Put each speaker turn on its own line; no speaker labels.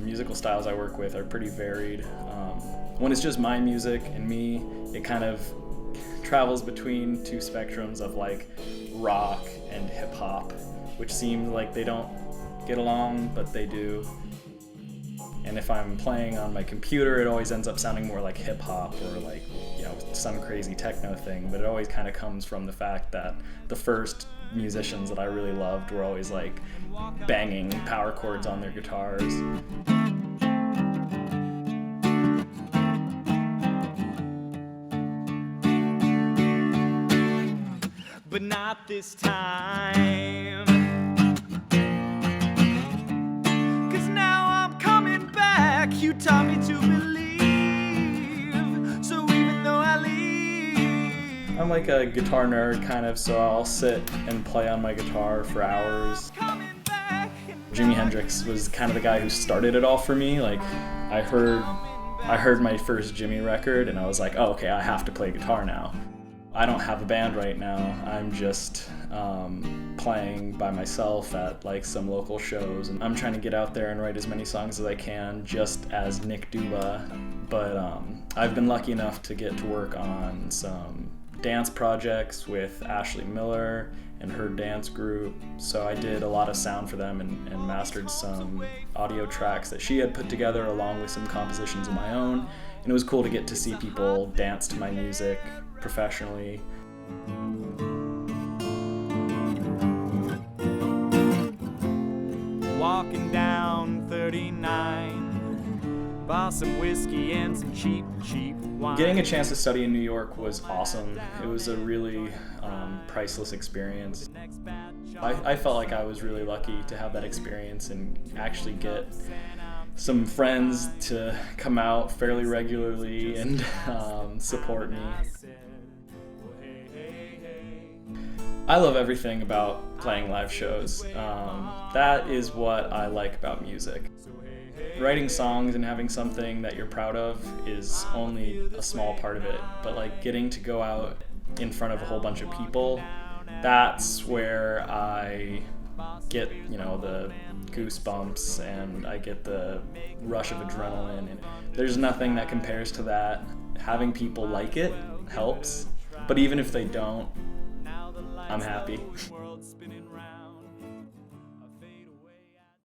musical styles I work with are pretty varied. When it's just my music and me, it kind of travels between two spectrums of like rock and hip hop, which seem like they don't get along, but they do. And if I'm playing on my computer, it always ends up sounding more like hip hop or like, some crazy techno thing, but it always kind of comes from the fact that the first musicians that I really loved were always like banging power chords on their guitars.
But not this time, 'cause now I'm coming back. You taught me to believe, so even though I leave,
I'm like a guitar nerd kind of, so I'll sit and play on my guitar for hours. Jimi Hendrix was kind of the guy who started it all for me. Like I heard my first Jimi record and I was like, oh, okay, I have to play guitar now. I don't have a band right now. I'm just playing by myself at like some local shows, and I'm trying to get out there and write as many songs as I can just as Nick Duba. But I've been lucky enough to get to work on some dance projects with Ashley Miller and her dance group. So I did a lot of sound for them and mastered some audio tracks that she had put together along with some compositions of my own. And it was cool to get to see people dance to my music professionally.
walking down 39, bought some whiskey and some cheap wine.
Getting a chance to study in New York was awesome. It was a really priceless experience. I felt like I was really lucky to have that experience and actually get some friends to come out fairly regularly and support me. I love everything about playing live shows. That is what I like about music. Writing songs and having something that you're proud of is only a small part of it, but like getting to go out in front of a whole bunch of people, that's where I get, the goosebumps and I get the rush of adrenaline, and there's nothing that compares to that. Having people like it helps, but even if they don't, I'm happy.